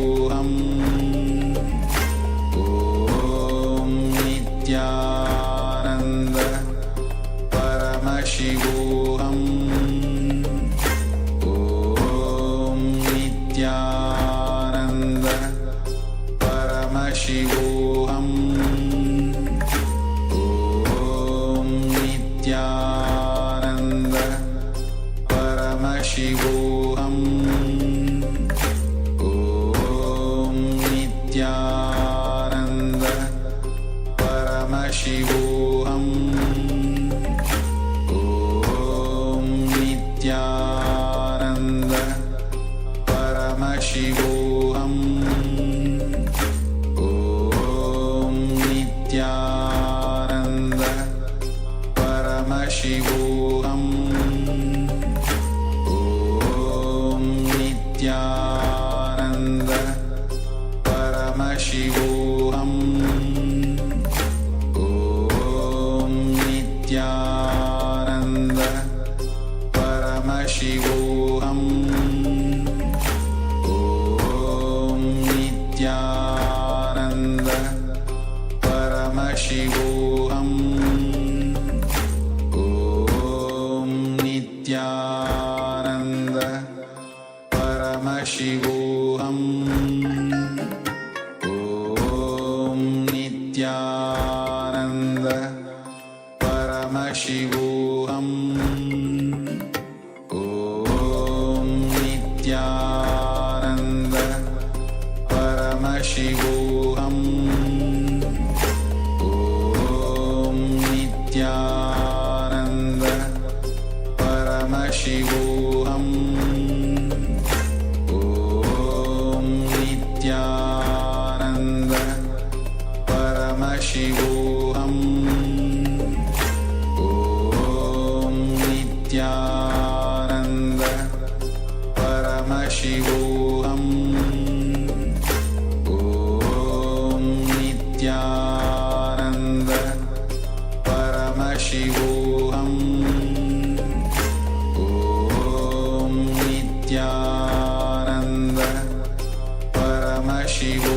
Paramashivoham. Om Nithyananda Paramshiva. Om Nithyananda Paramshiva. Om Nithyananda Paramshiva. Om Nithyananda Paramshiva. Om Nithyananda Paramshiva. Om Nithyananda Paramshiva. Om Nithyananda Paramshiva. Om Nithyananda Paramshiva. Om Nithyananda Paramshiva. Om Nithyananda Paramshiva. Om Nithyananda Paramshiva. Om Nithyananda Paramshiva. Om Nithyananda Paramshiva. Om Nithyananda Paramshiva. Om Nithyananda Paramshiva. Om Nithyananda Paramshiva. Om Nithyananda Paramshiva.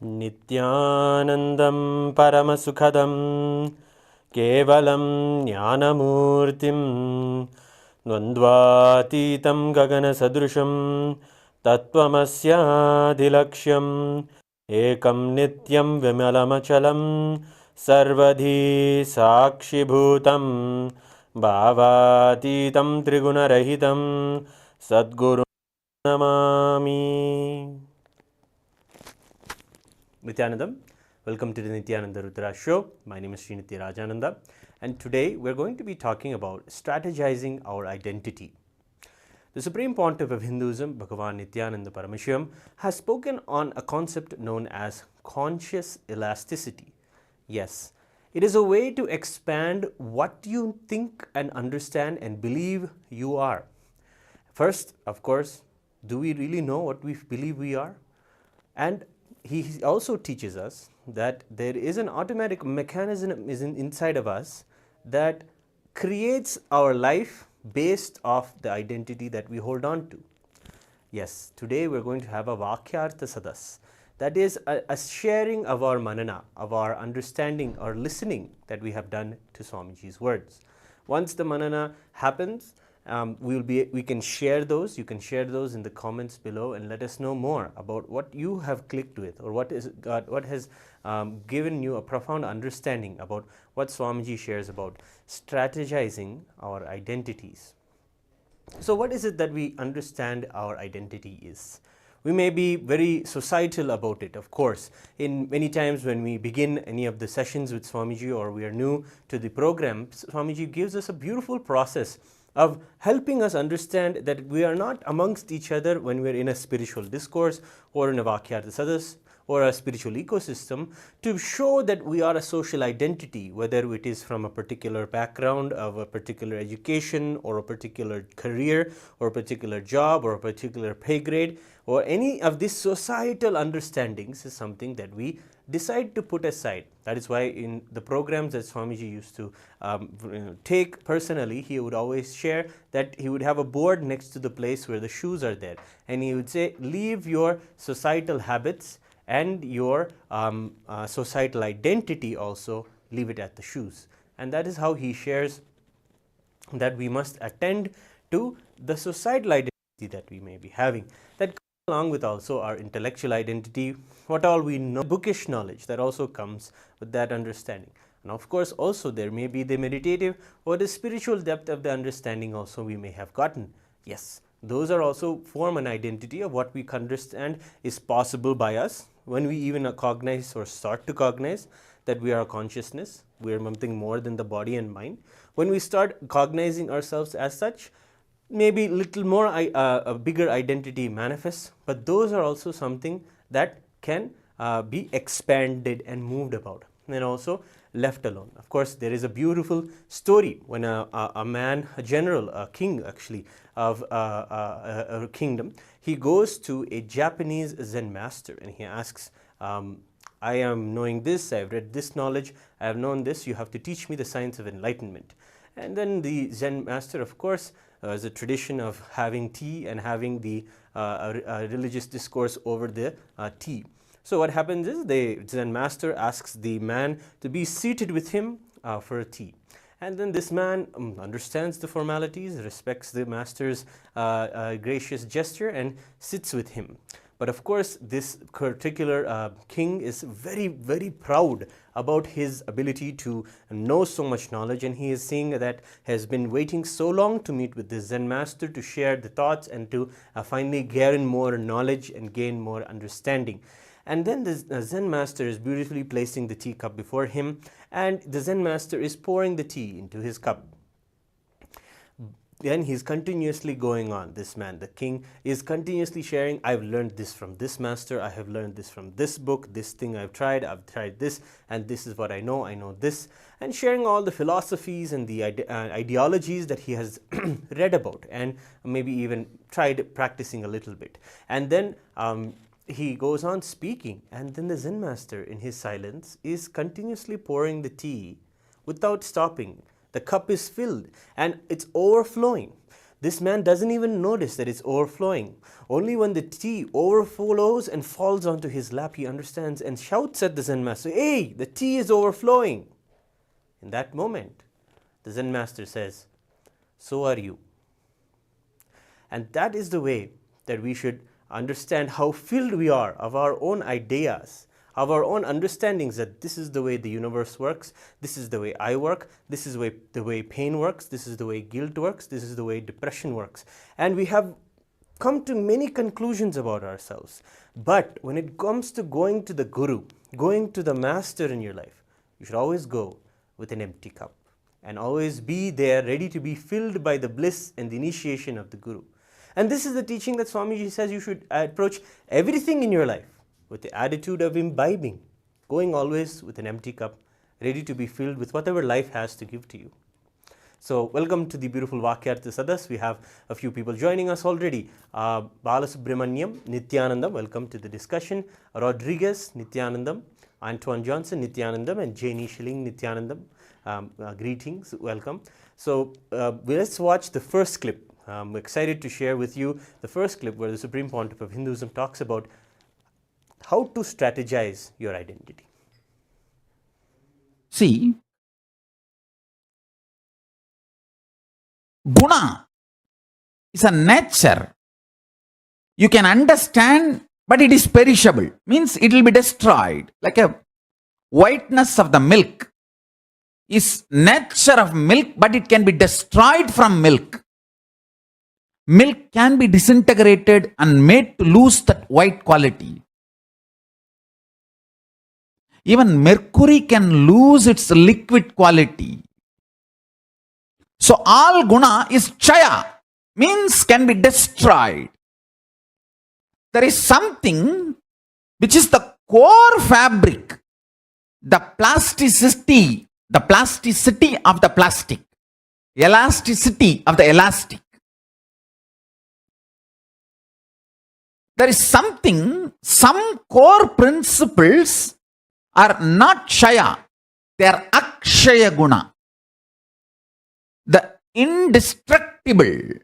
Nityanandam Paramasukhadam Kevalam Jnanamurtim Dvandvatitam Gagana Sadrusham Tattvamasya-adhilaksham Ekam Nityam Vimalamachalam Sarvadhi Sakshibhutam Bhavatitam Trigunarahitam Sadguru Namami. Nithyanandam, welcome to the Nithyananda Rudras Show. My name is Srinitya Rajananda, and today we're going to be talking about strategizing our identity. The Supreme Pontiff of Hinduism, Bhagavan Nithyananda Paramshiva, has spoken on a concept known as conscious elasticity. Yes, it is a way to expand what you think and understand and believe you are. First, of course, do we really know what we believe we are? And he also teaches us that there is an automatic mechanism inside of us that creates our life based off the identity that we hold on to. Yes, today we're going to have a Vakyartha Sadas. That is a sharing of our manana, of our understanding or listening that we have done to Swamiji's words. Once the manana happens, we can share those. You can share those in the comments below and let us know more about what you have clicked with, or what has given you a profound understanding about what Swamiji shares about strategizing our identities. So what is it that we understand our identity is? We may be very societal about it, of course. In many times when we begin any of the sessions with Swamiji or we are new to the program, Swamiji gives us a beautiful process of helping us understand that we are not amongst each other when we are in a spiritual discourse or in a Vakyartha Sadas or a spiritual ecosystem to show that we are a social identity, whether it is from a particular background of a particular education or a particular career or a particular job or a particular pay grade, or any of these societal understandings is something that we decide to put aside. That is why in the programs that Swamiji used to take personally, he would always share that he would have a board next to the place where the shoes are there, and he would say, leave your societal habits and your societal identity also, leave it at the shoes. And that is how he shares that we must attend to the societal identity that we may be having. That comes along with also our intellectual identity, what all we know, bookish knowledge that also comes with that understanding. And of course also there may be the meditative or the spiritual depth of the understanding also we may have gotten. Yes, those are also form an identity of what we understand is possible by us when we even cognize or start to cognize that we are a consciousness, we are something more than the body and mind. When we start cognizing ourselves as such, maybe little more a bigger identity manifests, but those are also something that can be expanded and moved about and also left alone. Of course, there is a beautiful story when a man, a general, a king actually of a kingdom, he goes to a Japanese Zen master and he asks, I am knowing this, I have read this knowledge, I have known this, you have to teach me the science of enlightenment. And then the Zen master, of course, is a tradition of having tea and having the religious discourse over the tea. So what happens is the Zen master asks the man to be seated with him for a tea. And then this man understands the formalities, respects the master's gracious gesture and sits with him. But of course, this particular king is very, very proud about his ability to know so much knowledge, and he is saying that has been waiting so long to meet with the Zen master to share the thoughts and to finally gain more knowledge and gain more understanding. And then the Zen master is beautifully placing the teacup before him, and the Zen master is pouring the tea into his cup. Then he's continuously going on, this man, the king, is continuously sharing, I've learned this from this master, I have learned this from this book, this thing I've tried this, and this is what I know this, and sharing all the philosophies and the ideologies that he has read about and maybe even tried practicing a little bit. And then he goes on speaking, and then the Zen master in his silence is continuously pouring the tea without stopping. The cup is filled and it's overflowing. This man doesn't even notice that it's overflowing. Only when the tea overflows and falls onto his lap, he understands and shouts at the Zen master, hey, the tea is overflowing. In that moment, the Zen master says, so are you. And that is the way that we should understand how filled we are of our own ideas, of our own understandings that this is the way the universe works, this is the way I work, this is the way pain works, this is the way guilt works, this is the way depression works. And we have come to many conclusions about ourselves. But when it comes to going to the guru, going to the master in your life, you should always go with an empty cup and always be there ready to be filled by the bliss and the initiation of the guru. And this is the teaching that Swamiji says you should approach everything in your life with the attitude of imbibing, going always with an empty cup, ready to be filled with whatever life has to give to you. So welcome to the beautiful Vakyartha Sadas. We have a few people joining us already. Balasubramaniam, Nithyanandam, welcome to the discussion. Rodriguez, Nithyanandam. Antoine Johnson, Nithyanandam. And Janie Schilling, Nithyanandam. Greetings, welcome. So let's watch the first clip. I'm excited to share with you the first clip where the Supreme Pontiff of Hinduism talks about how to strategize your identity. See, guna is a nature. You can understand, but it is perishable. Means it will be destroyed. Like a whiteness of the milk is nature of milk, but it can be destroyed from milk. Milk can be disintegrated and made to lose that white quality. Even mercury can lose its liquid quality. So all guna is chaya, means can be destroyed. There is something which is the core fabric, the plasticity of the plastic, elasticity of the elastic. There is something, some core principles are not Shaya, they are Akshaya Guna. The indestructible,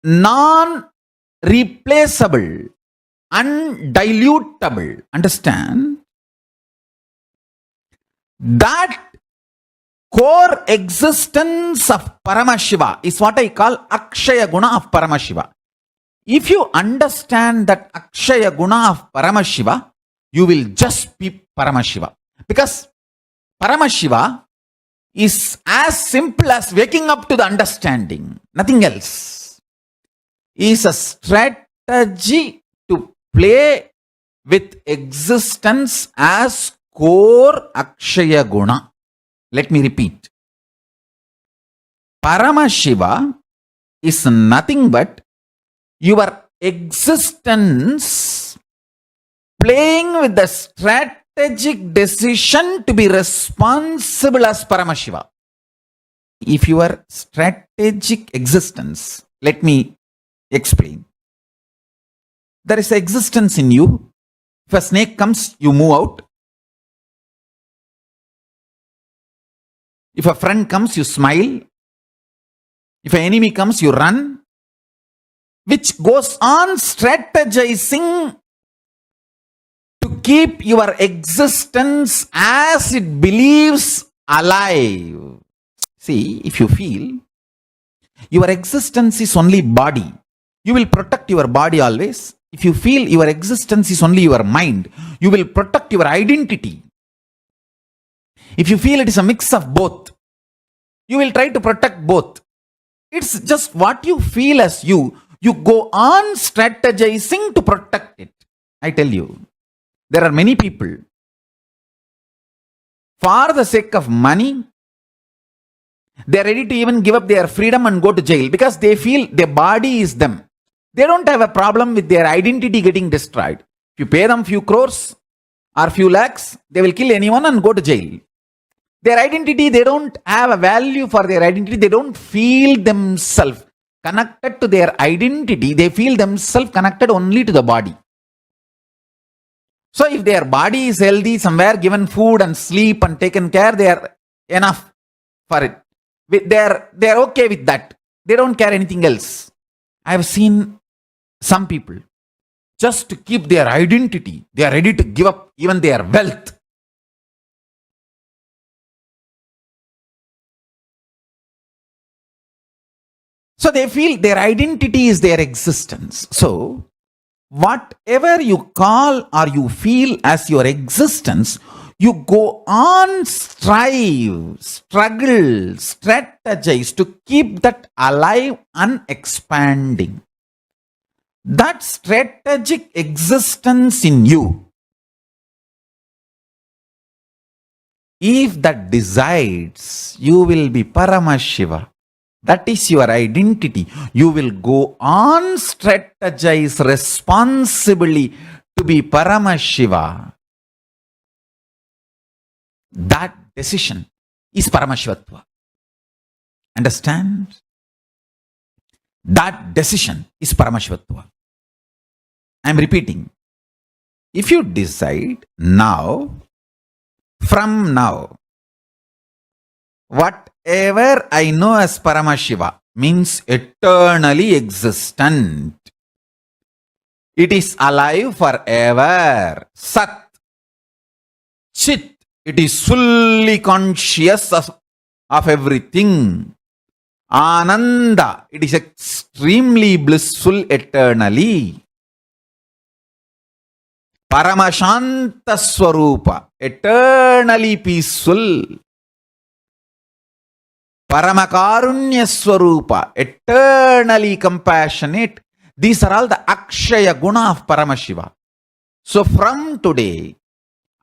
non-replaceable, undilutable. Understand? That core existence of Paramashiva is what I call Akshaya Guna of Paramashiva. If you understand that Akshaya Guna of Paramashiva, you will just be Paramashiva. Because Paramashiva is as simple as waking up to the understanding, nothing else. Is a strategy to play with existence as core Akshaya Guna. Let me repeat. Paramashiva is nothing but your existence playing with the strategic decision to be responsible as Paramashiva. If your strategic existence, let me explain. There is existence in you. If a snake comes, you move out. If a friend comes, you smile. If an enemy comes, you run. Which goes on strategizing to keep your existence as it believes alive. See, if you feel your existence is only body, you will protect your body always. If you feel your existence is only your mind, you will protect your identity. If you feel it is a mix of both, you will try to protect both. It's just what you feel as you go on strategizing to protect it. I tell you, there are many people, for the sake of money, they are ready to even give up their freedom and go to jail because they feel their body is them. They don't have a problem with their identity getting destroyed. If you pay them few crores or few lakhs, they will kill anyone and go to jail. Their identity, they don't have a value for their identity. They don't feel themselves connected to their identity. They feel themselves connected only to the body. So if their body is healthy, somewhere given food and sleep and taken care, they are enough for it. They are okay with that. They don't care anything else. I have seen some people, just to keep their identity, they are ready to give up even their wealth. So they feel their identity is their existence. So whatever you call or you feel as your existence, you go on strive, struggle, strategize to keep that alive and expanding. That strategic existence in you, if that decides, you will be Paramashiva. That is your identity. You will go on strategize responsibly to be Paramashiva. That decision is Paramashivatva. Understand? That decision is Paramashivatva. I am repeating. If you decide now, from now, whatever I know as Paramashiva means eternally existent. It is alive forever. Sat, Chit, it is fully conscious of everything. Ananda, it is extremely blissful eternally. Paramashanta Swarupa, eternally peaceful. Paramakarunya Swarupa, eternally compassionate. These are all the Akshaya Guna of Paramashiva. So from today,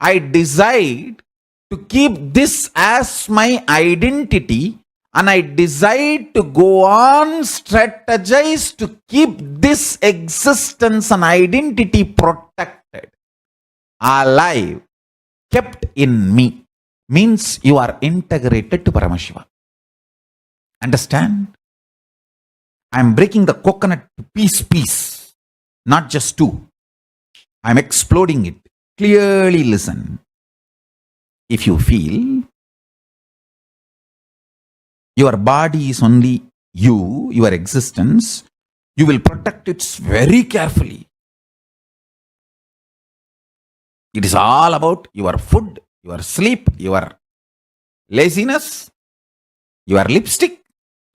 I decide to keep this as my identity and I decide to go on, strategize to keep this existence and identity protected, alive, kept in me, means you are integrated to Paramashiva. Understand? I am breaking the coconut to piece, not just two. I am exploding it. Clearly listen. If you feel your body is only you, your existence, you will protect it very carefully. It is all about your food, your sleep, your laziness, your lipstick,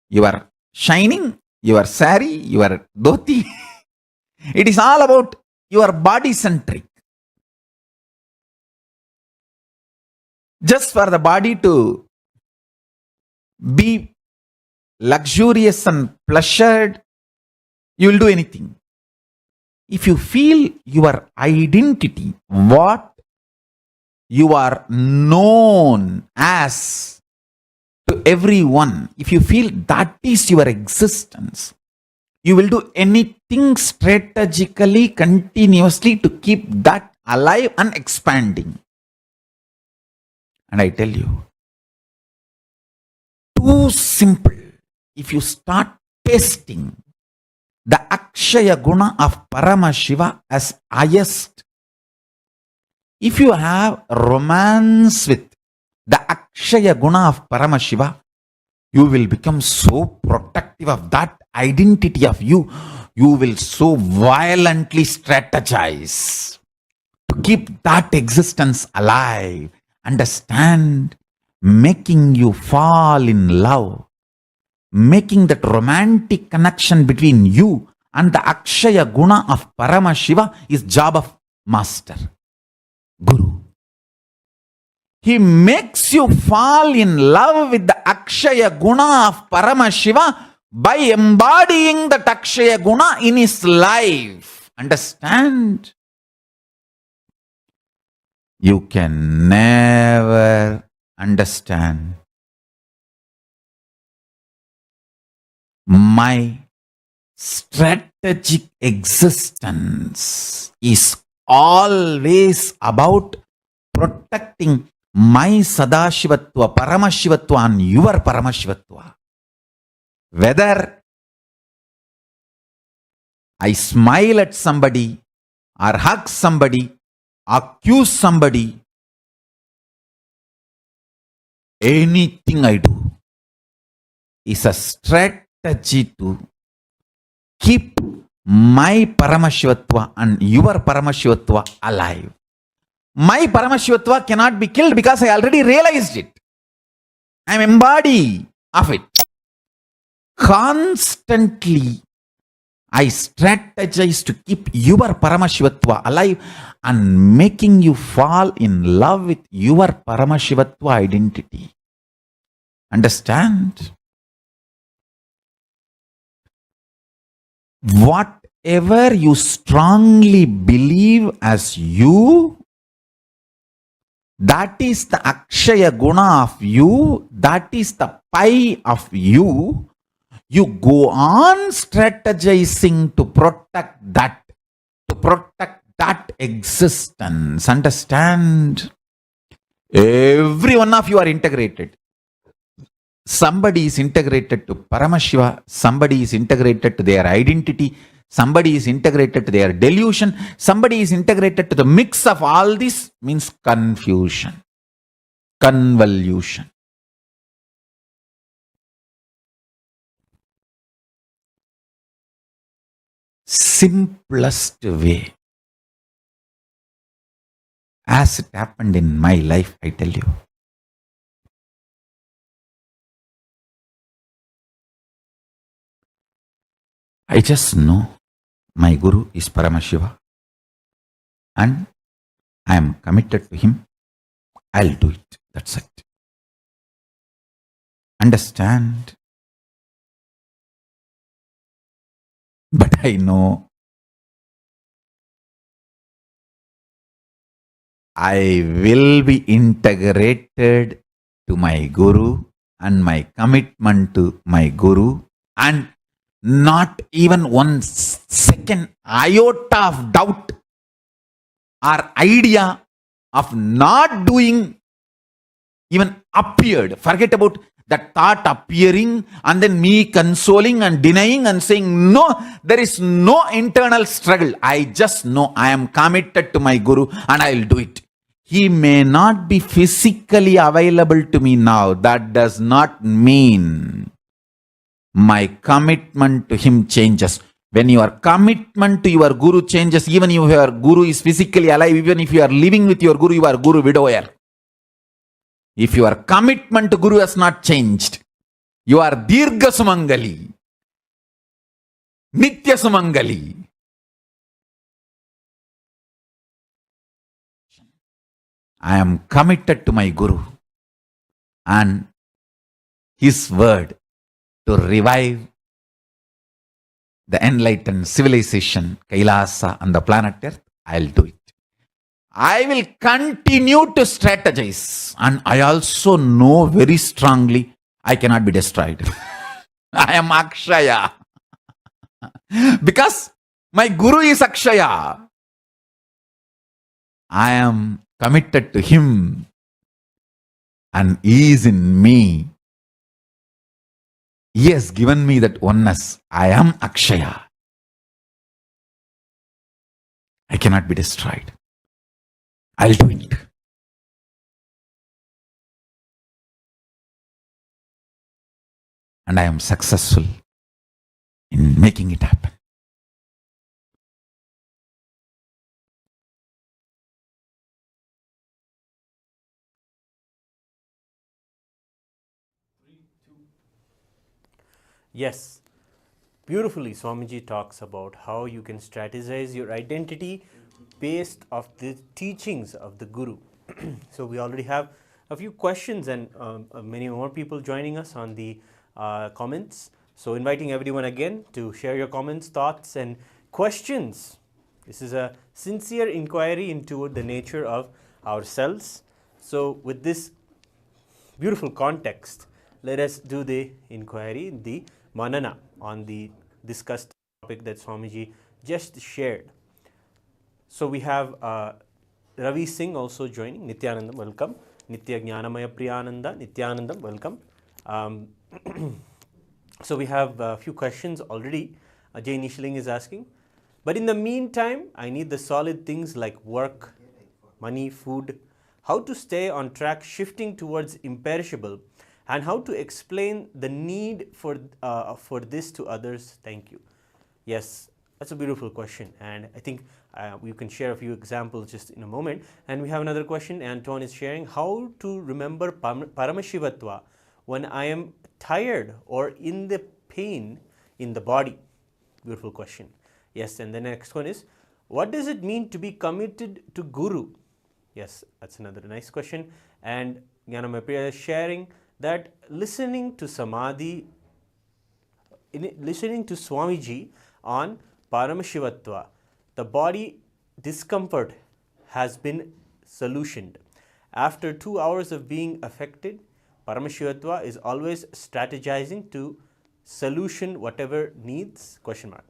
your shining, your sari, your dhoti. It is all about your body centric. Just for the body to be luxurious and pleasured, you will do anything. If you feel your identity, what you are known as to everyone, if you feel that is your existence, you will do anything strategically, continuously to keep that alive and expanding. And I tell you, too simple. If you start tasting the Akshaya Guna of Paramashiva as highest, if you have romance with the Akshaya Guna of Paramashiva, you will become so protective of that identity of you. You will so violently strategize to keep that existence alive. Understand? Making you fall in love, making that romantic connection between you and the Akshaya Guna of Paramashiva is job of Master, Guru. He makes you fall in love with the Akshaya Guna of Paramashiva by embodying that Akshaya Guna in his life. Understand? You can never understand my strategic existence is always about protecting my Sadashivatva, Paramashivatva and your Paramashivatva. Whether I smile at somebody or hug somebody, accuse somebody, anything I do is a strategy to keep my Paramashivatva and your Paramashivatva alive. My Paramashivatva cannot be killed because I already realized it. I am embodied of it. Constantly, I strategize to keep your Paramashivatva alive and making you fall in love with your Paramashivatva identity. Understand? Whatever you strongly believe as you, that is the Akshaya Guna of you, that is the pi of you. You go on strategizing to protect that existence. Understand? Every one of you are integrated. Somebody is integrated to Paramashiva, somebody is integrated to their identity, somebody is integrated to their delusion, somebody is integrated to the mix of all this, means confusion, convolution. Simplest way, as it happened in my life, I tell you. I just know my Guru is Paramashiva and I am committed to him. I'll do it. That's it. Understand? But I know I will be integrated to my Guru and my commitment to my Guru, and not even one second iota of doubt or idea of not doing even appeared. Forget about that thought appearing and then me consoling and denying and saying, no, there is no internal struggle. I just know I am committed to my Guru and I will do it. He may not be physically available to me now. That does not mean my commitment to him changes. When your commitment to your Guru changes, even if your Guru is physically alive, even if you are living with your Guru, you are Guru widower. If your commitment to Guru has not changed, you are Dirgha Sumangali, Nitya Sumangali. I am committed to my Guru and his word to revive the enlightened civilization, Kailasa and the planet Earth. I'll do it. I will continue to strategize, and I also know very strongly I cannot be destroyed. I am Akshaya. Because my Guru is Akshaya. I am committed to him and he is in me. He has given me that oneness. I am Akshaya. I cannot be destroyed. I'll do it. And I am successful in making it happen. Yes, beautifully Swamiji talks about how you can strategize your identity based off the teachings of the Guru. So we already have a few questions and many more people joining us on the comments. So inviting everyone again to share your comments, thoughts and questions. This is a sincere inquiry into the nature of ourselves. So with this beautiful context, let us do the inquiry, the manana on the discussed topic that Swamiji just shared. So we have Ravi Singh also joining. Nithyanandam, welcome. Nitya Jnanamaya Priyananda, Nithyanandam, welcome. So we have a few questions already. Jay Nishaling is asking, but in the meantime, I need the solid things like work, money, food, how to stay on track shifting towards imperishable, and how to explain the need for this to others. Thank you. Yes, that's a beautiful question, and I think we can share a few examples just in a moment. And we have another question. Anton is sharing how to remember Paramashivatva when I am tired or in the pain in the body. Beautiful question. Yes, and the next one is, what does it mean to be committed to Guru? Yes, that's another nice question. And Jnanamaya is sharing that listening to Samadhi, listening to Swamiji on Paramashivatva, the body discomfort has been solutioned. After 2 hours of being affected, Paramashivatva is always strategizing to solution whatever needs, question mark.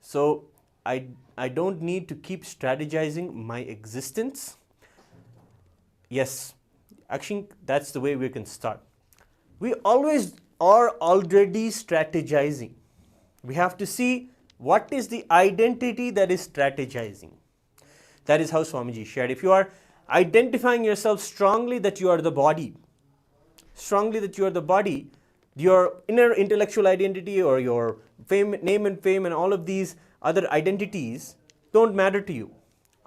So I don't need to keep strategizing my existence. Yes, actually that's the way we can start. We always are already strategizing. We have to see what is the identity that is strategizing. That is how Swamiji shared. If you are identifying yourself strongly that you are the body, your inner intellectual identity or your fame, name and fame and all of these other identities don't matter to you.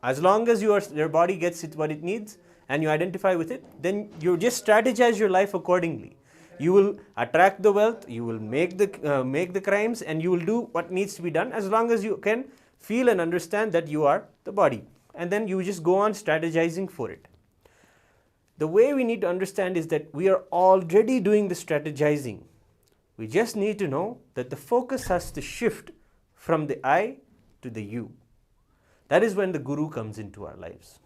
As long as your body gets it what it needs and you identify with it, then you just strategize your life accordingly. You will attract the wealth, you will make the crimes, and you will do what needs to be done as long as you can feel and understand that you are the body. And then you just go on strategizing for it. The way we need to understand is that we are already doing the strategizing. We just need to know that the focus has to shift from the I to the you. That is when the Guru comes into our lives.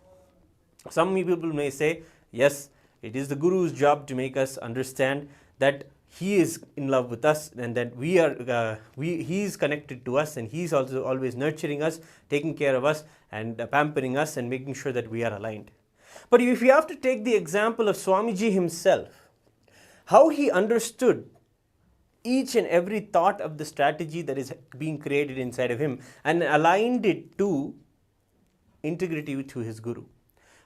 Some people may say, yes, it is the Guru's job to make us understand that he is in love with us, and that he is connected to us, and he's also always nurturing us, taking care of us, and pampering us, and making sure that we are aligned. But if you have to take the example of Swamiji himself, how he understood each and every thought of the strategy that is being created inside of him and aligned it to integrity to his Guru.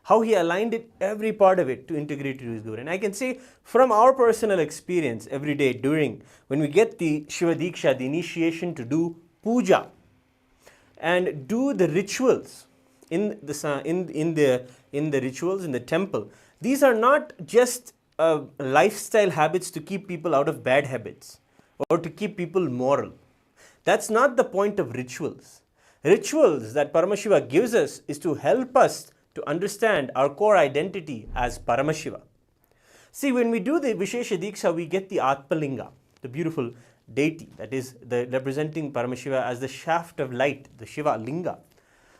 How he aligned it, every part of it, to integrity to his Guru. And I can say from our personal experience every day when we get the Shiva Diksha, the initiation to do puja and do the rituals in the rituals in the temple. These are not just lifestyle habits to keep people out of bad habits or to keep people moral. That's not the point of rituals. Rituals that Paramashiva gives us is to help us to understand our core identity as Paramashiva. See, when we do the Vishesha Diksha, we get the Atmalinga, the beautiful deity that is representing Paramashiva as the shaft of light, the Shiva Linga.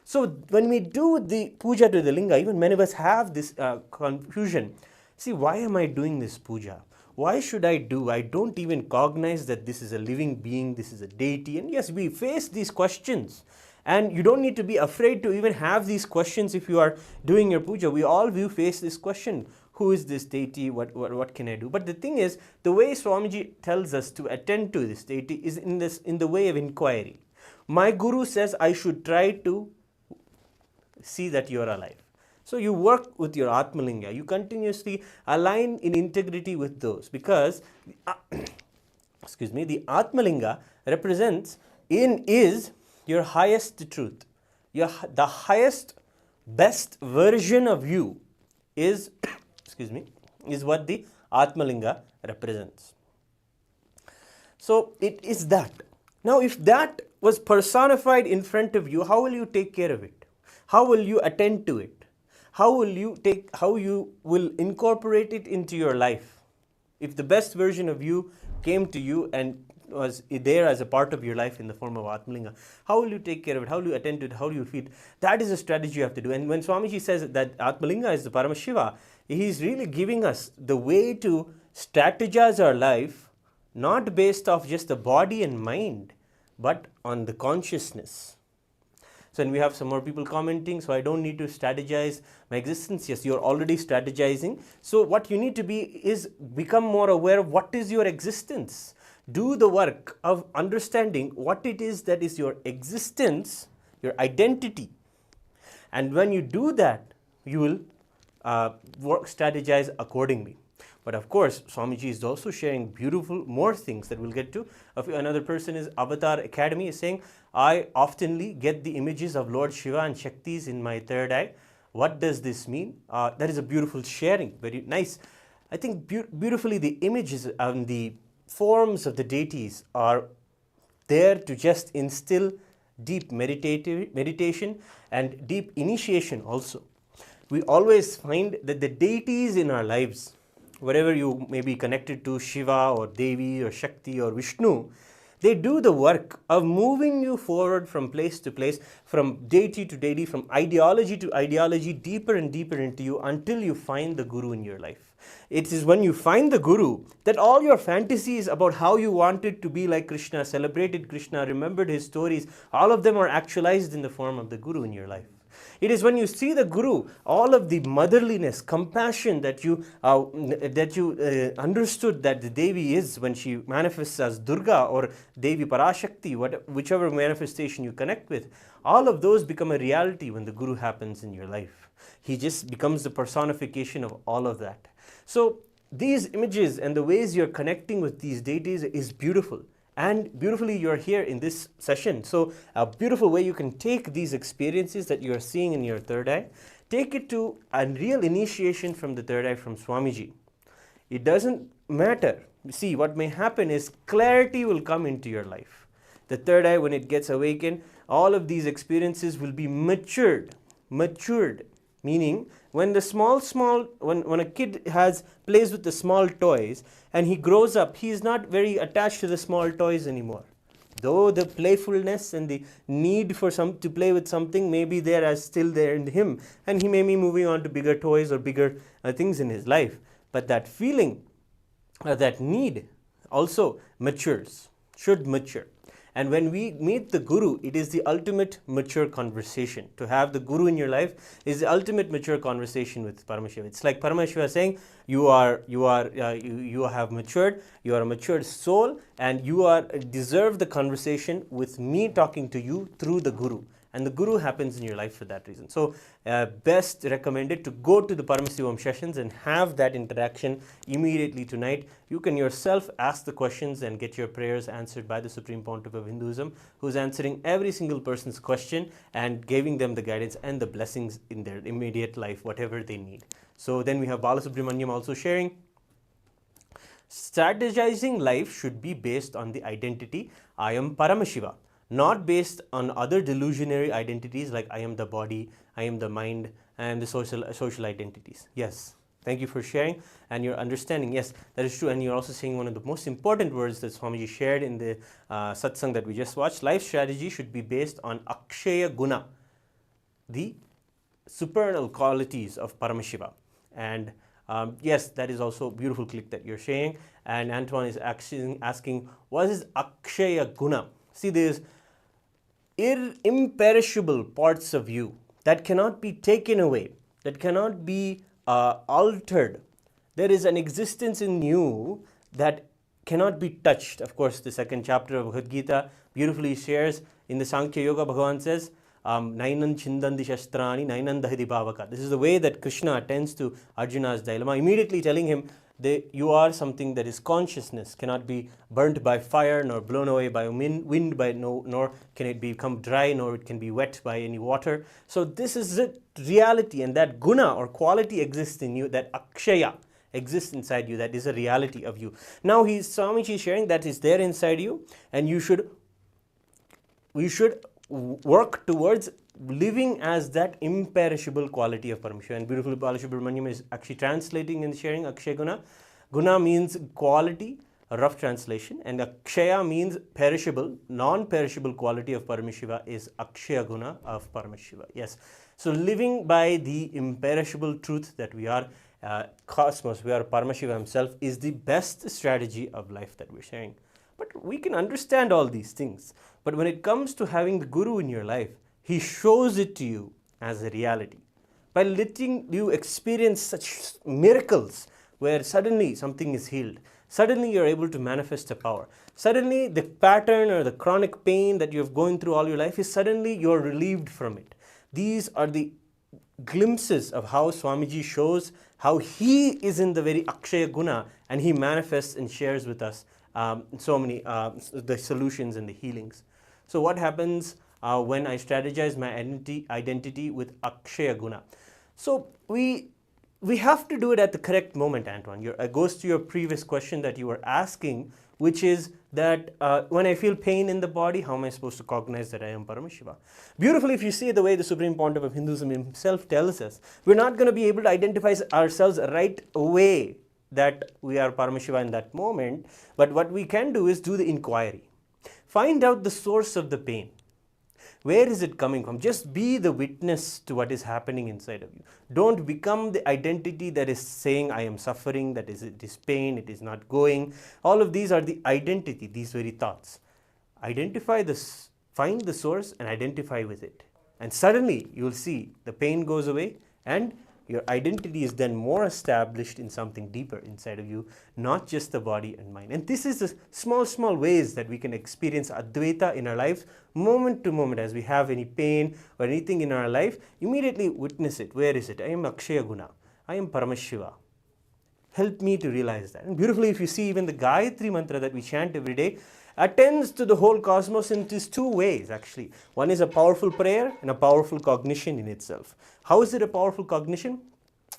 So when we do the puja to the Linga, even many of us have this confusion. See, why am I doing this puja? Why should I do? I don't even cognize that this is a living being, this is a deity. And yes, we face these questions. And you don't need to be afraid to even have these questions if you are doing your puja. We all face this question. Who is this deity? What can I do? But the thing is, the way Swamiji tells us to attend to this deity is in the way of inquiry. My Guru says I should try to see that you are alive. So you work with your Atmalinga. You continuously align in integrity with those, because the Atmalinga represents is your highest truth. The highest, best version of you is what the Atmalinga represents. So it is that. Now, if that was personified in front of you, how will you take care of it? How will you attend to it? How you will incorporate it into your life? If the best version of you came to you and was there as a part of your life in the form of Atmalinga, how will you take care of it? How will you attend to it? How do you feed? That is a strategy you have to do. And when Swamiji says that Atmalinga is the Paramashiva, he is really giving us the way to strategize our life, not based off just the body and mind, but on the consciousness. So, and we have some more people commenting, so I don't need to strategize my existence. Yes, you're already strategizing. So what you need to be is become more aware of what is your existence. Do the work of understanding what it is that is your existence, your identity. And when you do that, you will strategize accordingly. But of course, Swamiji is also sharing beautiful more things that we'll get to. Another person is Avatar Academy is saying, I oftenly get the images of Lord Shiva and Shaktis in my third eye. What does this mean? That is a beautiful sharing, very nice. I think beautifully the images and the forms of the deities are there to just instill deep meditation and deep initiation also. We always find that the deities in our lives, wherever you may be connected to Shiva or Devi or Shakti or Vishnu, they do the work of moving you forward from place to place, from deity to deity, from ideology to ideology, deeper and deeper into you until you find the Guru in your life. It is when you find the Guru that all your fantasies about how you wanted to be like Krishna, celebrated Krishna, remembered his stories, all of them are actualized in the form of the Guru in your life. It is when you see the Guru, all of the motherliness, compassion that you understood that the Devi is when she manifests as Durga or Devi Parashakti, whichever manifestation you connect with, all of those become a reality when the Guru happens in your life. He just becomes the personification of all of that. So these images and the ways you're connecting with these deities is beautiful. And beautifully you're here in this session. So a beautiful way you can take these experiences that you're seeing in your third eye, take it to a real initiation from the third eye from Swamiji. It doesn't matter. See, what may happen is clarity will come into your life. The third eye, when it gets awakened, all of these experiences will be matured, meaning when the when a kid plays with the small toys and he grows up, he is not very attached to the small toys anymore. Though the playfulness and the need for to play with something may be there as still there in him, and he may be moving on to bigger toys or bigger things in his life. But that feeling that need also matures, should mature. And when we meet the Guru, it is the ultimate mature conversation. To have the Guru in your life is the ultimate mature conversation with Parameshiva. It's like Parameshiva saying, you have matured, you are a matured soul, and you deserve the conversation with me talking to you through the Guru. And the Guru happens in your life for that reason. So best recommended to go to the Paramasivam sessions and have that interaction immediately tonight. You can yourself ask the questions and get your prayers answered by the Supreme Pontiff of Hinduism, who's answering every single person's question and giving them the guidance and the blessings in their immediate life, whatever they need. So then we have Balasubramaniam also sharing, strategizing life should be based on the identity, I am Paramashiva, not based on other delusionary identities like I am the body, I am the mind, I am the social identities. Yes, thank you for sharing and your understanding. Yes, that is true. And you're also saying one of the most important words that Swamiji shared in the satsang that we just watched. Life strategy should be based on Akshaya Guna, the supernal qualities of Paramashiva. And yes, that is also a beautiful click that you're sharing. And Antoine is asking, what is Akshaya Guna? See, there's imperishable parts of you that cannot be taken away, that cannot be altered. There is an existence in you that cannot be touched. Of course, the second chapter of Bhagavad Gita beautifully shares in the Sankhya Yoga, Bhagavan says, Nainan Chindandi Shastrani, Nainan Dahidi Bhavaka. This is the way that Krishna attends to Arjuna's dilemma, immediately telling him, you are something that is consciousness, cannot be burnt by fire, nor blown away by wind, nor can it become dry, nor it can be wet by any water. So this is the reality, and that guna or quality exists in you, that akshaya exists inside you, that is a reality of you. Now Swamiji is sharing that is there inside you, and we should work towards living as that imperishable quality of Parameshwara. And beautiful Balasubramaniam is actually translating and sharing Akshaya Guna. Guna means quality, a rough translation, and Akshaya means perishable, non-perishable quality of Parameshiva is Akshaya Guna of Parameshiva. Yes. So living by the imperishable truth that we are cosmos, we are Parameshiva himself, is the best strategy of life that we're sharing. But we can understand all these things. But when it comes to having the Guru in your life, he shows it to you as a reality. By letting you experience such miracles where suddenly something is healed, suddenly you're able to manifest a power. Suddenly the pattern or the chronic pain that you've gone through all your life is suddenly you're relieved from it. These are the glimpses of how Swamiji shows how he is in the very Akshaya Guna, and he manifests and shares with us so many the solutions and the healings. So what happens when I strategize my identity with Akshaya Guna? So we have to do it at the correct moment, Antoine. It goes to your previous question that you were asking, which is that when I feel pain in the body, how am I supposed to cognize that I am Parameshiva? Beautifully, if you see the way the Supreme Pontiff of Hinduism himself tells us, we're not going to be able to identify ourselves right away that we are Parameshiva in that moment, but what we can do is do the inquiry. Find out the source of the pain. Where is it coming from? Just be the witness to what is happening inside of you. Don't become the identity that is saying, I am suffering, that is, it is pain, it is not going. All of these are the identity, these very thoughts. Identify this, find the source and identify with it. And suddenly you will see the pain goes away and your identity is then more established in something deeper inside of you, not just the body and mind. And this is the small ways that we can experience Advaita in our life, moment to moment. As we have any pain or anything in our life, immediately witness it. Where is it? I am Akshaya Guna. I am Parameshiva. Help me to realize that. And beautifully, if you see even the Gayatri mantra that we chant every day, attends to the whole cosmos in these two ways actually. One is a powerful prayer and a powerful cognition in itself. How is it a powerful cognition?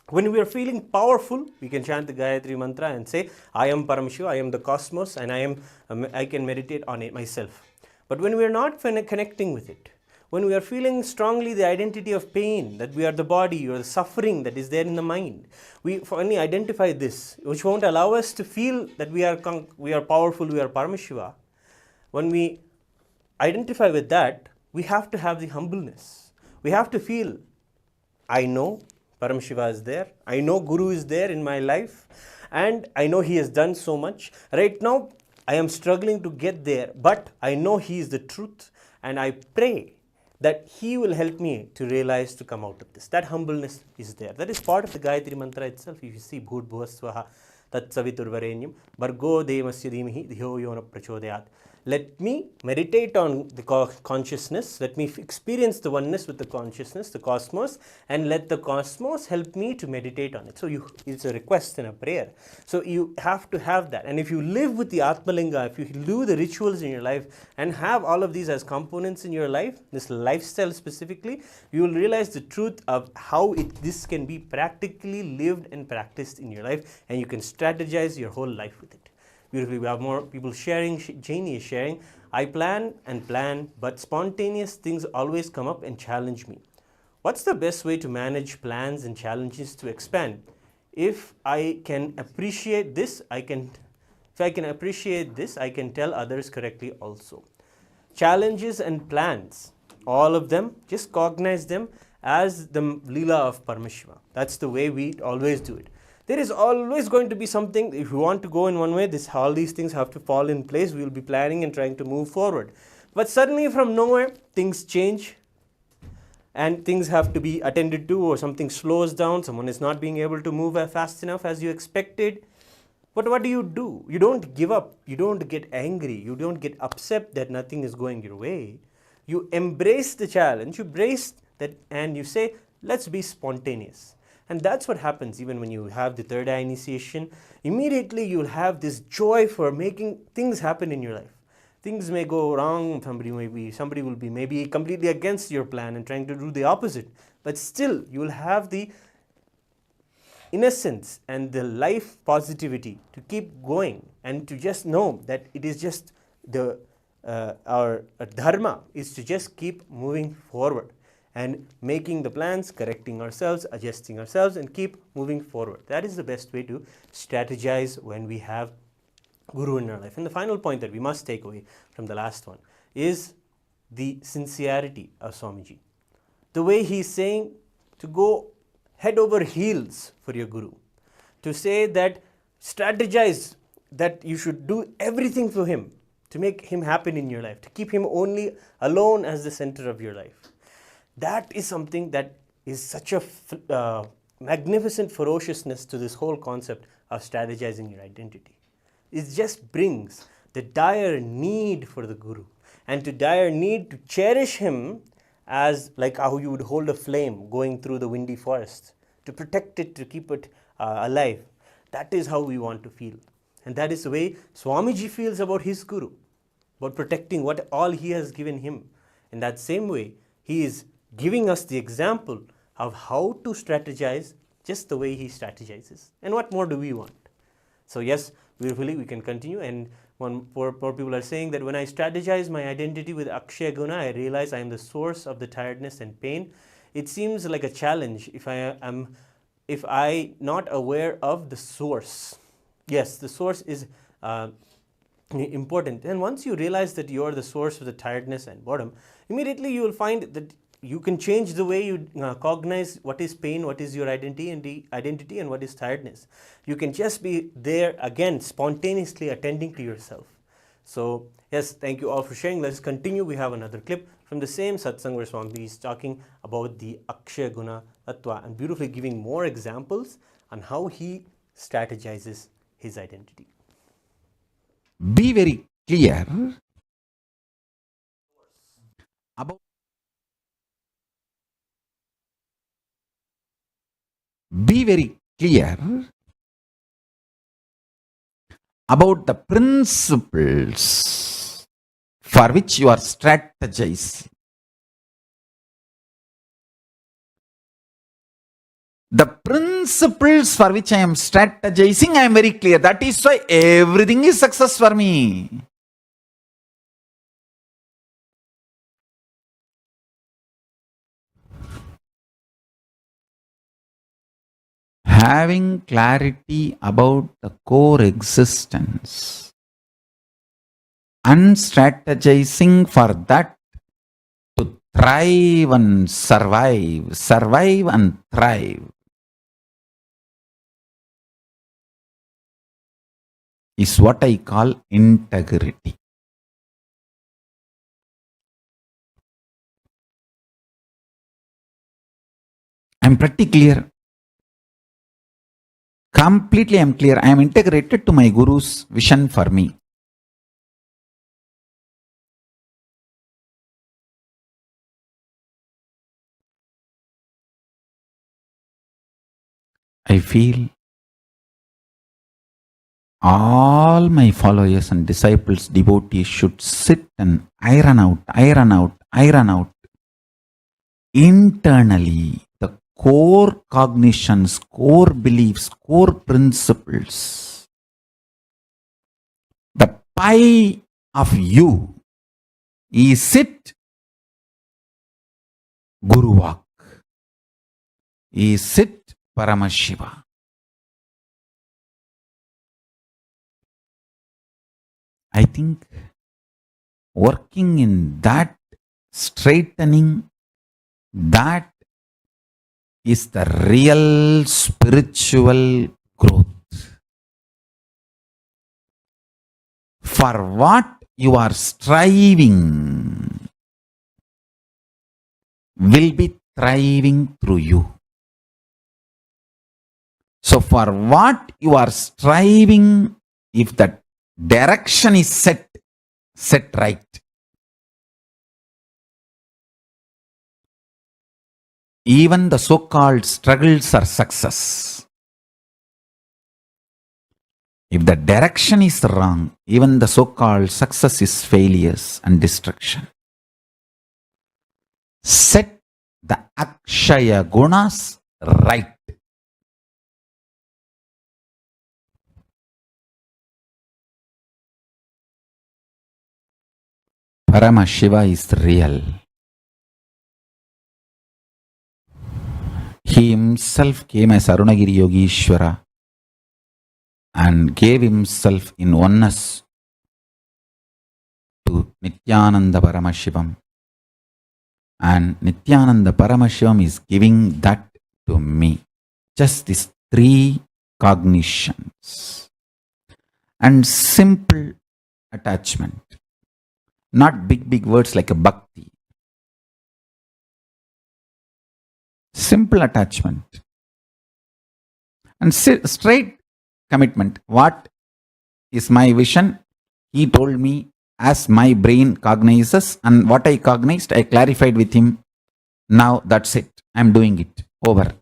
When we are feeling powerful, we can chant the Gayatri mantra and say, I am Parameshiva, I am the cosmos, and I can meditate on it myself. But when we are not connecting with it, when we are feeling strongly the identity of pain, that we are the body or the suffering that is there in the mind, we finally identify this, which won't allow us to feel that we are powerful, we are Parameshiva. When we identify with that, we have to have the humbleness. We have to feel, I know Parameshiva is there. I know Guru is there in my life. And I know He has done so much. Right now, I am struggling to get there, but I know He is the truth, and I pray that He will help me to realize to come out of this. That humbleness is there. That is part of the Gayatri Mantra itself. If you see Bhut Bhuvasvaha Tat Saviturvarenyam Bhargo Devasya Dhimahi Dhiyo Yona Prachodayat. Let me meditate on the consciousness, let me experience the oneness with the consciousness, the cosmos, and let the cosmos help me to meditate on it. So it's a request and a prayer. So you have to have that. And if you live with the Atmalinga, if you do the rituals in your life and have all of these as components in your life, this lifestyle specifically, you will realize the truth of how this can be practically lived and practiced in your life, and you can strategize your whole life with it. Beautifully, we have more people sharing. Janie is sharing. I plan and plan, but spontaneous things always come up and challenge me. What's the best way to manage plans and challenges to expand? If I can appreciate this, I can tell others correctly also. Challenges and plans, all of them, just cognize them as the Leela of Paramshiva. That's the way we always do it. There is always going to be something. If you want to go in one way, all these things have to fall in place. We will be planning and trying to move forward. But suddenly from nowhere, things change and things have to be attended to, or something slows down. Someone is not being able to move fast enough as you expected. But what do? You don't give up. You don't get angry. You don't get upset that nothing is going your way. You embrace the challenge. You brace that and you say, let's be spontaneous. And that's what happens even when you have the third eye initiation. Immediately you'll have this joy for making things happen in your life. Things may go wrong, somebody will be maybe completely against your plan and trying to do the opposite. But still, you will have the innocence and the life positivity to keep going and to just know that it is just our dharma is to just keep moving forward and making the plans, correcting ourselves, adjusting ourselves, and keep moving forward. That is the best way to strategize when we have Guru in our life. And the final point that we must take away from the last one is the sincerity of Swamiji. The way he is saying to go head over heels for your Guru, to say that strategize, that you should do everything for him to make him happen in your life, to keep him only alone as the center of your life. That is something that is such a magnificent ferociousness to this whole concept of strategizing your identity. It just brings the dire need for the Guru and the dire need to cherish him as like how you would hold a flame going through the windy forest, to protect it, to keep it alive. That is how we want to feel. And that is the way Swamiji feels about his Guru, about protecting what all he has given him. In that same way, he is giving us the example of how to strategize just the way he strategizes. And what more do we want? So yes, beautifully we can continue. And more people are saying that when I strategize my identity with Akshaya Guna, I realize I am the source of the tiredness and pain. It seems like a challenge if I not aware of the source. Yes, the source is important. And once you realize that you are the source of the tiredness and boredom, immediately you will find that you can change the way you cognize what is pain, what is your identity, and what is tiredness. You can just be there again, spontaneously attending to yourself. So yes, thank you all for sharing. Let's continue. We have another clip from the same satsang where Swami is talking about the Akshaya Guna Tattva and beautifully giving more examples on how he strategizes his identity. Be very clear about the principles for which you are strategizing. The principles for which I am strategizing, I am very clear. That is why everything is success for me. Having clarity about the core existence and strategizing for that to thrive and survive and thrive. is what I call integrity. I'm pretty clear. Completely I'm clear. I am integrated to my Guru's vision for me. I feel all my followers and disciples, devotees should sit and iron out internally the core cognitions, core beliefs, core principles. The pie of you is it Guru Vak, is it Paramashiva. I think working in that straightening, that is the real spiritual growth. For what you are striving will be thriving through you. So for what you are striving, if the direction is set right, even the so-called struggles are success. If the direction is wrong, even the so-called success is failures and destruction. Set the Akshaya Gunas right. Paramashiva is real. He himself came as Arunagiri Yogishwara and gave himself in oneness to Nithyananda Paramshivam. And Nithyananda Paramshivam is giving that to me. Just these three cognitions and simple attachment. Not big words like a bhakti. Simple attachment. And straight commitment. What is my vision? He told me as my brain cognizes, and what I cognized, I clarified with him. Now that's it. I'm doing it. Over.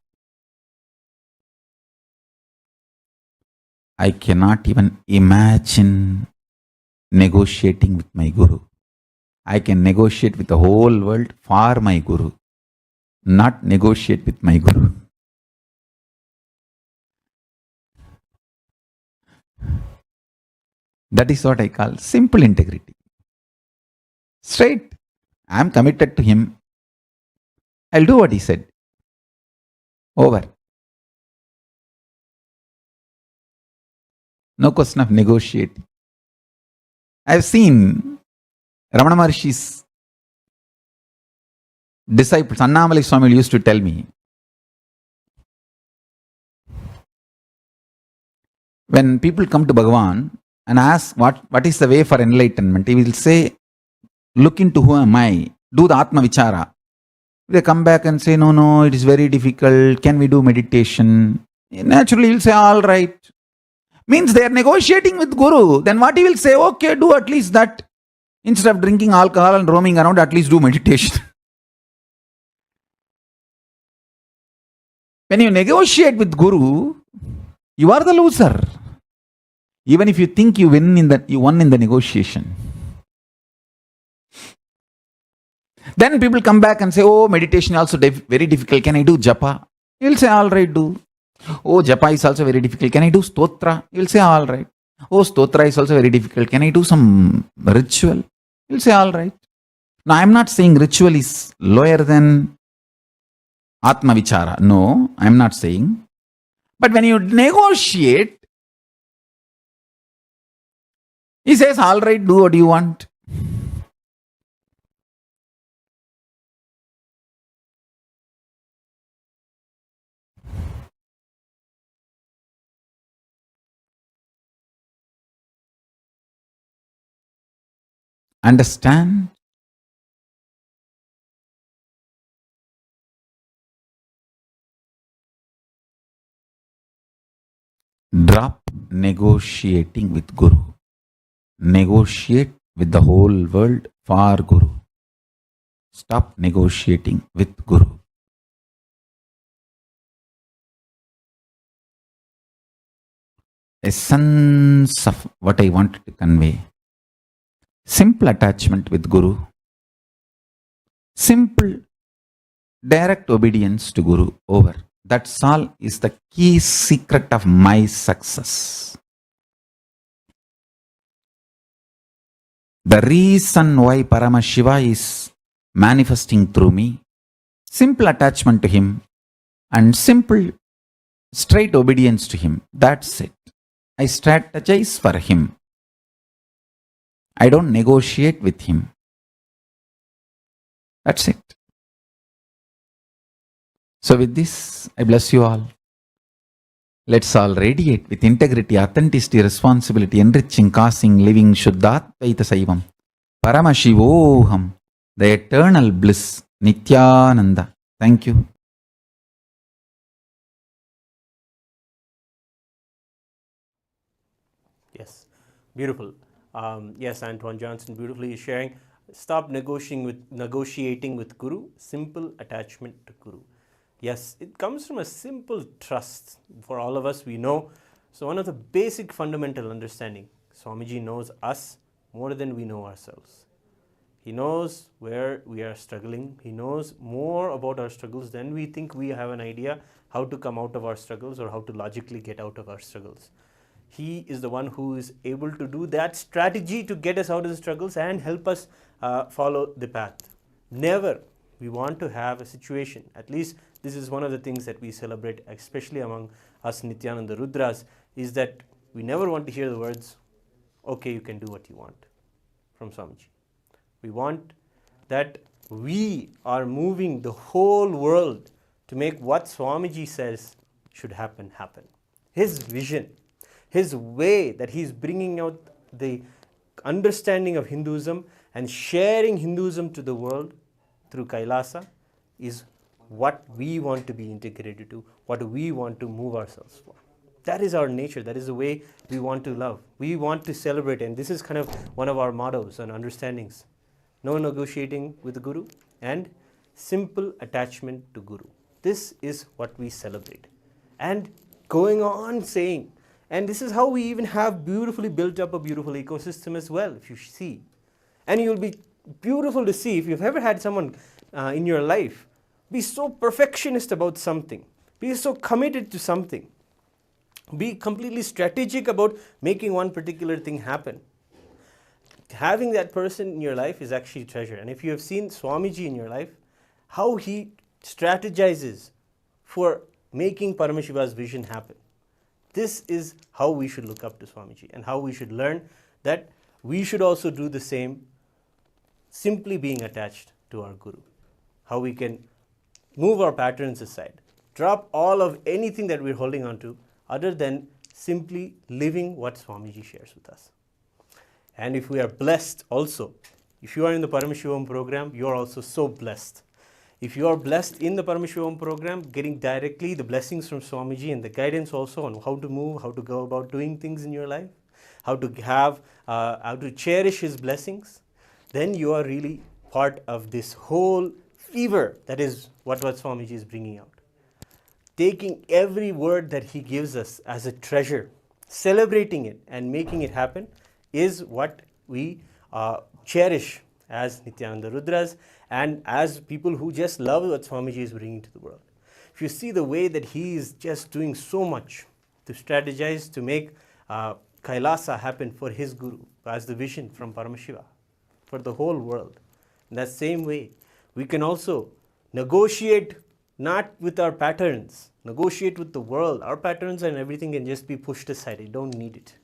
I cannot even imagine negotiating with my Guru. I can negotiate with the whole world for my Guru, not negotiate with my Guru. That is what I call simple integrity. Straight. I am committed to him. I'll do what he said. Over. No question of negotiating. I've seen Ramana Maharshi's disciples, Annamalai Swami used to tell me, when people come to Bhagavan and ask what is the way for enlightenment, he will say, look into who am I, do the Atma Vichara. They come back and say, no, it is very difficult, can we do meditation? Naturally, he'll say, all right. Means they are negotiating with Guru. Then what he will say, okay, do at least that. Instead of drinking alcohol and roaming around, at least do meditation. When you negotiate with Guru, you are the loser. Even if you think you won in the negotiation. Then people come back and say, oh, meditation also very difficult. Can I do japa? You will say, all right, do. Oh, japa is also very difficult. Can I do stotra? You will say, all right. Oh, stotra is also very difficult. Can I do some ritual? You will say, all right. Now, I am not saying ritual is lower than Atma Vichara. No, I am not saying. But when you negotiate, he says, all right, do what you want. understand, drop negotiating with Guru. Negotiate with the whole world for Guru. Stop negotiating with Guru. Essence of what I wanted to convey. Simple attachment with Guru. Simple direct obedience to Guru. Over. That's all is the key secret of my success. The reason why Paramshiva is manifesting through me, simple attachment to him and simple straight obedience to him. That's it. I strategize for him. I don't negotiate with him. That's it. So with this, I bless you all. Let's all radiate with integrity, authenticity, responsibility, enriching, causing, living, Shuddhatvaita Saivam, Paramashivoham, the eternal bliss, Nithyananda. Thank you. Yes, beautiful. Yes, Antoine Johnson beautifully is sharing. Stop negotiating with Guru. Simple attachment to Guru. Yes, it comes from a simple trust. For all of us, we know. So one of the basic fundamental understanding, Swamiji knows us more than we know ourselves. He knows where we are struggling. He knows more about our struggles than we think we have an idea how to come out of our struggles or how to logically get out of our struggles. He is the one who is able to do that strategy to get us out of the struggles and help us follow the path. Never we want to have a situation, at least this is one of the things that we celebrate, especially among us Nithyananda Rudras, is that we never want to hear the words, okay, you can do what you want, from Swamiji. We want that we are moving the whole world to make what Swamiji says should happen. His vision, his way that he's bringing out the understanding of Hinduism and sharing Hinduism to the world through Kailasa is what we want to be integrated to, what we want to move ourselves for. That is our nature. That is the way we want to love. We want to celebrate, and this is kind of one of our mottos and understandings. No negotiating with the Guru and simple attachment to Guru. This is what we celebrate. And going on saying, and this is how we even have beautifully built up a beautiful ecosystem as well, if you see. And you'll be beautiful to see if you've ever had someone in your life be so perfectionist about something, be so committed to something, be completely strategic about making one particular thing happen. Having that person in your life is actually a treasure. And if you have seen Swamiji in your life, how he strategizes for making Paramashiva's vision happen. This is how we should look up to Swamiji and how we should learn that we should also do the same, simply being attached to our Guru. How we can move our patterns aside, drop all of anything that we're holding on to other than simply living what Swamiji shares with us. And if we are blessed also, if you are in the Paramshivam program, you are also so blessed. If you are blessed in the Paramshivam program, getting directly the blessings from Swamiji and the guidance also on how to move, how to go about doing things in your life, how to cherish his blessings, then you are really part of this whole fever that is what Swamiji is bringing out. Taking every word that he gives us as a treasure, celebrating it and making it happen is what we cherish as Nithyananda Rudras and as people who just love what Swamiji is bringing to the world. If you see the way that he is just doing so much to strategize to make Kailasa happen for his Guru as the vision from Paramashiva for the whole world. In that same way, we can also negotiate not with our patterns, negotiate with the world. Our patterns and everything can just be pushed aside. You don't need it.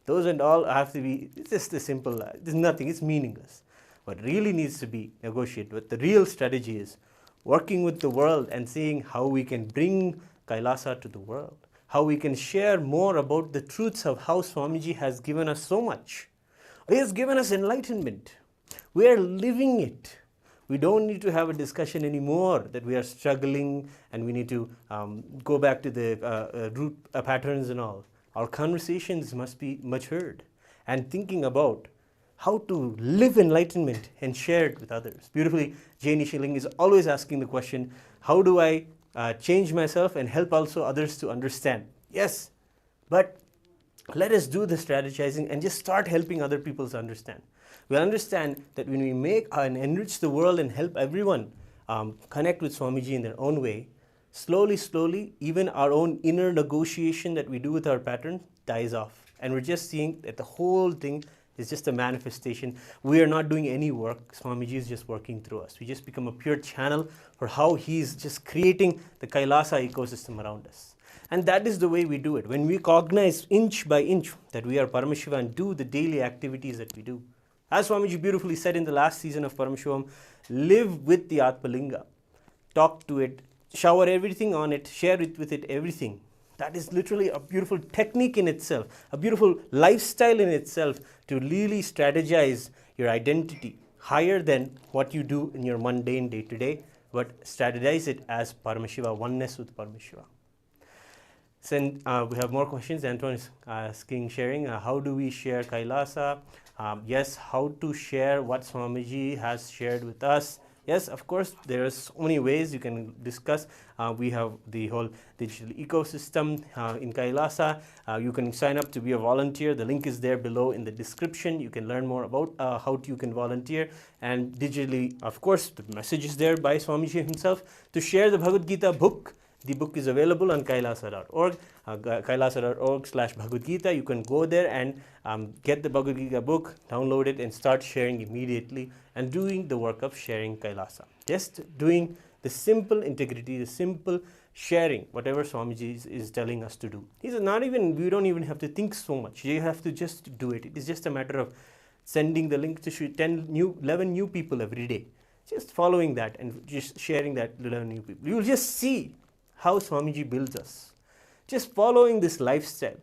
Those and all have to be, it's just a simple, there's nothing, it's meaningless. What really needs to be negotiated with, the real strategy is working with the world and seeing how we can bring Kailasa to the world, how we can share more about the truths of how Swamiji has given us so much. He has given us enlightenment. We are living it. We don't need to have a discussion anymore that we are struggling and we need to go back to the root patterns and all. Our conversations must be matured and thinking about how to live enlightenment and share it with others. Beautifully, Jane Schilling is always asking the question, how do I change myself and help also others to understand? Yes, but let us do the strategizing and just start helping other people to understand. We'll understand that when we make and enrich the world and help everyone connect with Swamiji in their own way, slowly, even our own inner negotiation that we do with our pattern dies off. And we're just seeing that the whole thing is just a manifestation. We are not doing any work. Swamiji is just working through us. We just become a pure channel for how he's just creating the Kailasa ecosystem around us. And that is the way we do it. When we cognize inch by inch that we are Paramshiva and do the daily activities that we do. As Swamiji beautifully said in the last season of Paramshivam, live with the Atmalinga. Talk to it, shower everything on it, share it with it, everything. That is literally a beautiful technique in itself, a beautiful lifestyle in itself to really strategize your identity higher than what you do in your mundane day-to-day, but strategize it as Paramashiva, oneness with Paramashiva. So we have more questions. Antoine is asking, sharing, how do we share Kailasa? Yes, how to share what Swamiji has shared with us. Yes, of course, there are so many ways you can discuss. We have the whole digital ecosystem in Kailasa. You can sign up to be a volunteer. The link is there below in the description. You can learn more about how you can volunteer. And digitally, of course, the message is there by Swamiji himself to share the Bhagavad Gita book. The book is available on kailasa.org, kailasa.org/Bhagavad Gita. You can go there and get the Bhagavad Gita book, download it, and start sharing immediately and doing the work of sharing Kailasa. Just doing the simple integrity, the simple sharing, whatever Swamiji is telling us to do. We don't even have to think so much. You have to just do it. It is just a matter of sending the link to 11 new people every day. Just following that and just sharing that to 11 new people. You will just see how Swamiji builds us. Just following this lifestyle.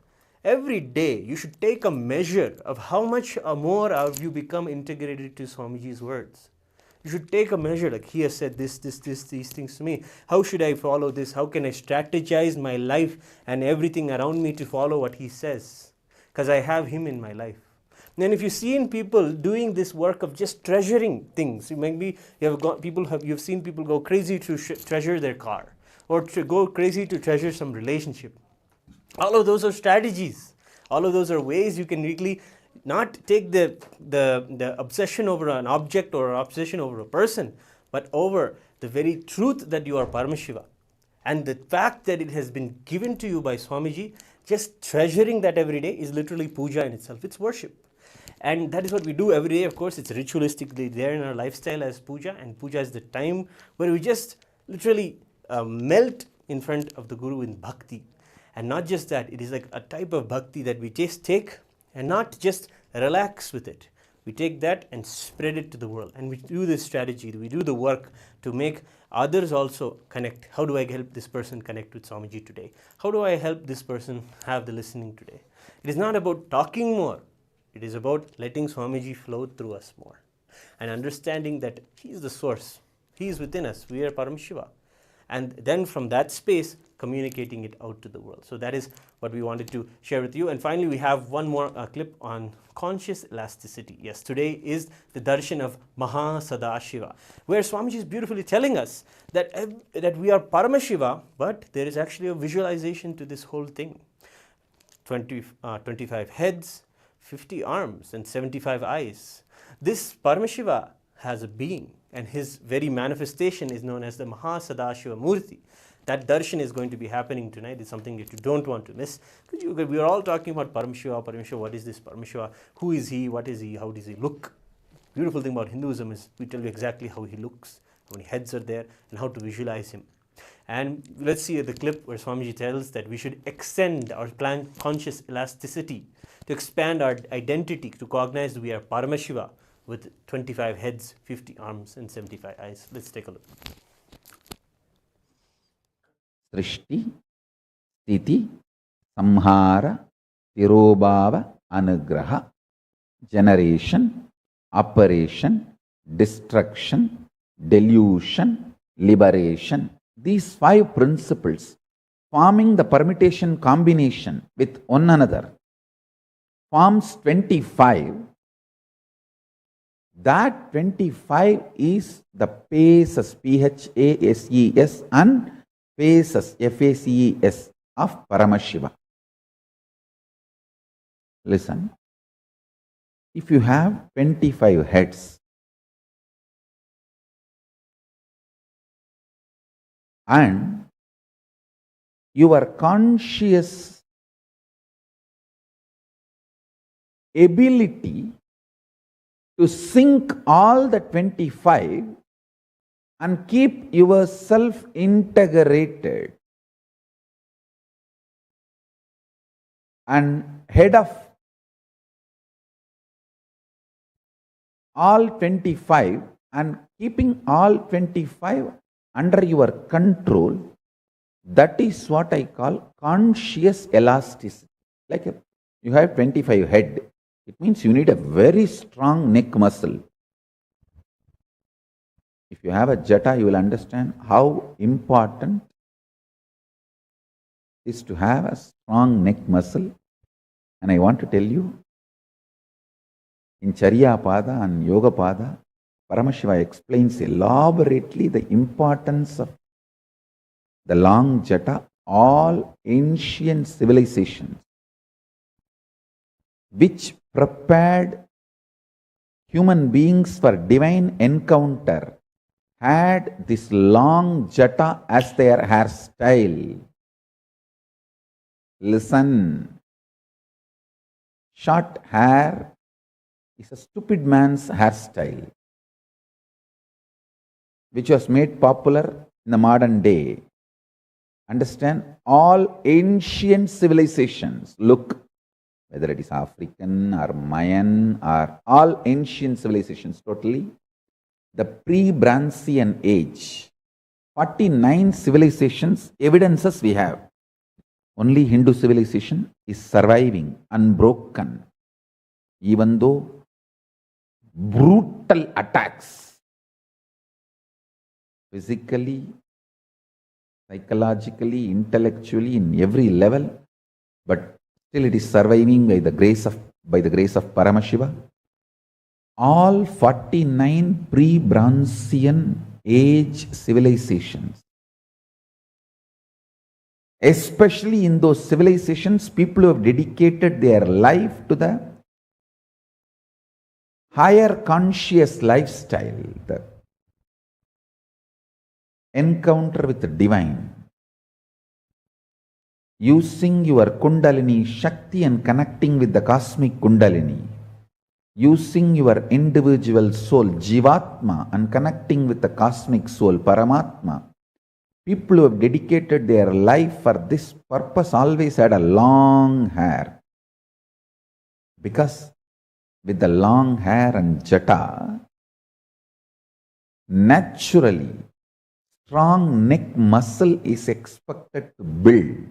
Every day you should take a measure of how much more have you become integrated to Swamiji's words. You should take a measure, like he has said these things to me. How should I follow this? How can I strategize my life and everything around me to follow what he says? Because I have him in my life. And if you've seen people doing this work of just treasuring things, you've seen people go crazy to treasure their car, or to go crazy to treasure some relationship. All of those are strategies. All of those are ways you can really not take the obsession over an object or obsession over a person, but over the very truth that you are Paramashiva. And the fact that it has been given to you by Swamiji, just treasuring that every day is literally puja in itself. It's worship. And that is what we do every day. Of course, it's ritualistically there in our lifestyle as puja. And puja is the time where we just literally melt in front of the Guru in bhakti. And not just that, it is like a type of bhakti that we just take and not just relax with it. We take that and spread it to the world. And we do this strategy, we do the work to make others also connect. How do I help this person connect with Swamiji today? How do I help this person have the listening today? It is not about talking more. It is about letting Swamiji flow through us more. And understanding that he is the source. He is within us. We are Paramshiva. And then from that space, communicating it out to the world. So that is what we wanted to share with you. And finally, we have one more clip on conscious elasticity. Yes, today is the darshan of Maha Sadashiva, where Swamiji is beautifully telling us that we are Paramashiva, but there is actually a visualization to this whole thing. 25 heads, 50 arms, and 75 eyes. This Paramashiva has a being, and his very manifestation is known as the Maha Sadashiva Murti. That darshan is going to be happening tonight. It's something that you don't want to miss. Because we are all talking about Paramshiva. What is this Paramshiva? Who is he? What is he? How does he look? Beautiful thing about Hinduism is we tell you exactly how he looks, how many heads are there, and how to visualize him. And let's see the clip where Swamiji tells that we should extend our conscious elasticity to expand our identity, to cognize that we are Paramashiva with 25 heads, 50 arms, and 75 eyes. Let's take a look. Srishti, Sthiti, Samhara, Tirobhava, Anugraha, generation, operation, destruction, delusion, liberation. These 5 principles forming the permutation combination with one another forms 25. That 25 is the paces, P-H-A-S-E-S, and faces, F-A-C-E-S, of Paramashiva. Listen, if you have 25 heads and your conscious ability to sync all the 25 and keep yourself integrated and head of all 25 and keeping all 25 under your control, that is what I call conscious elasticity. Like you have 25 head, it means you need a very strong neck muscle. If you have a jata, you will understand how important it is to have a strong neck muscle. And I want to tell you, in Charya Pada and Yoga Pada, Paramashiva explains elaborately the importance of the long jata. All ancient civilizations which prepared human beings for divine encounter had this long jata as their hairstyle. Listen, short hair is a stupid man's hairstyle, which was made popular in the modern day. Understand, all ancient civilizations, look, whether it is African or Mayan or all ancient civilizations totally, the pre-Brancian age, 49 civilizations, evidences we have. Only Hindu civilization is surviving unbroken, even though brutal attacks, physically, psychologically, intellectually, in every level, but still it is surviving by the grace of Paramashiva. All 49 pre-Brancian age civilizations, especially in those civilizations, people who have dedicated their life to the higher conscious lifestyle, the encounter with the divine, using your Kundalini Shakti and connecting with the cosmic Kundalini, using your individual soul Jivatma and connecting with the cosmic soul Paramatma. People who have dedicated their life for this purpose always had a long hair, because with the long hair and jata, naturally strong neck muscle is expected to build,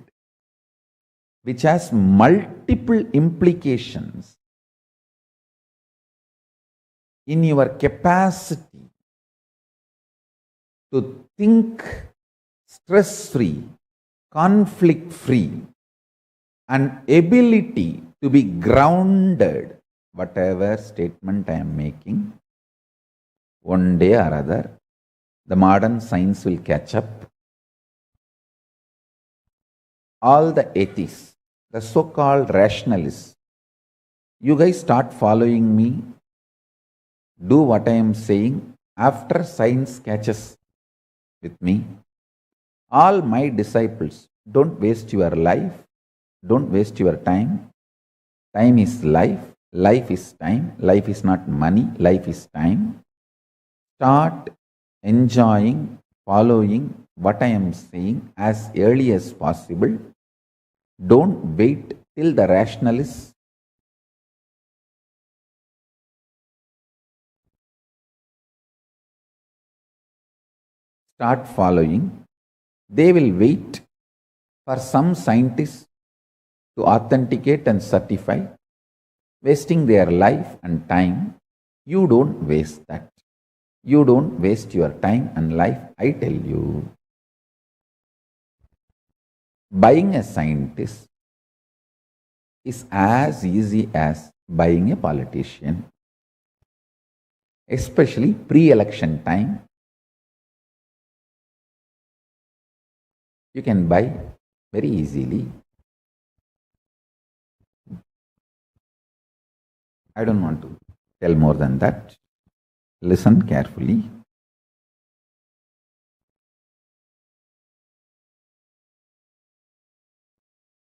which has multiple implications in your capacity to think stress-free, conflict-free, and ability to be grounded. Whatever statement I am making, one day or other, the modern science will catch up. All the atheists, the so-called rationalists, you guys start following me, do what I am saying. After science catches with me, all my disciples, don't waste your life, don't waste your time. Time is life, life is time, life is not money, life is time. Start enjoying, following what I am saying as early as possible. Don't wait till the rationalists start following. They will wait for some scientists to authenticate and certify, wasting their life and time. You don't waste that. You don't waste your time and life. I tell you, buying a scientist is as easy as buying a politician, especially pre-election time. You can buy very easily. I don't want to tell more than that. Listen carefully.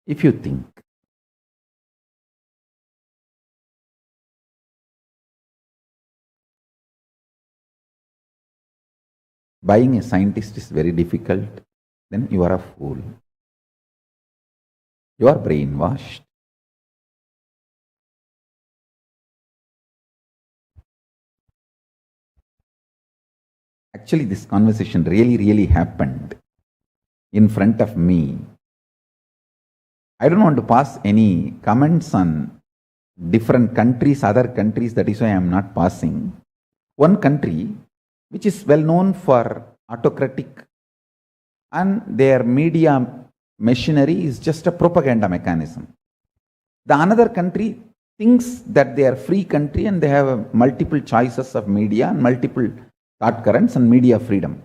If you think buying a scientist is very difficult, then you are a fool. You are brainwashed. Actually, this conversation really happened in front of me. I don't want to pass any comments on different countries, other countries, that is why I am not passing. One country which is well known for autocratic and their media machinery is just a propaganda mechanism. The another country thinks that they are free country and they have multiple choices of media and multiple thought currents and media freedom.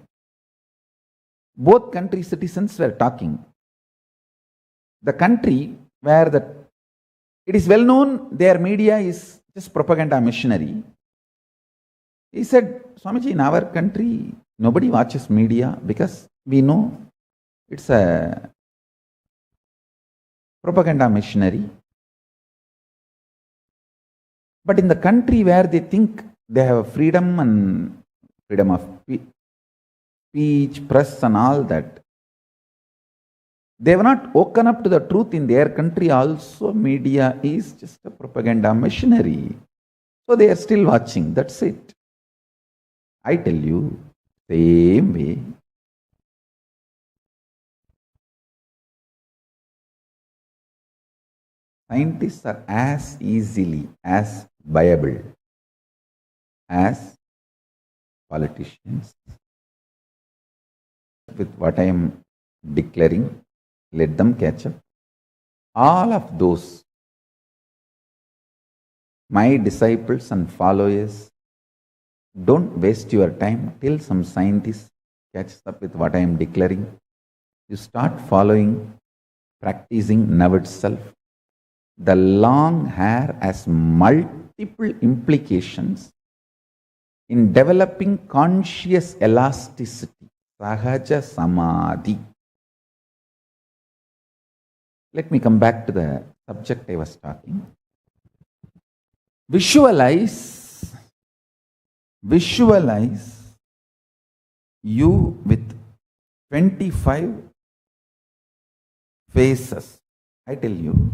Both country citizens were talking. The country where it is well known their media is just propaganda machinery. He said, Swamiji, in our country, nobody watches media because we know it's a propaganda machinery. But in the country where they think they have freedom and freedom of speech, press and all that, they have not woken up to the truth. In their country also media is just a propaganda machinery. So they are still watching, that's it. I tell you, same way. Scientists are as easily as viable as politicians. With what I am declaring, let them catch up. All of those, my disciples and followers, don't waste your time till some scientist catches up with what I am declaring. You start following, practicing now itself. The long hair has multiple implications in developing conscious elasticity, sahaja samadhi. Let me come back to the subject I was talking. Visualize you with 25 faces. I tell you,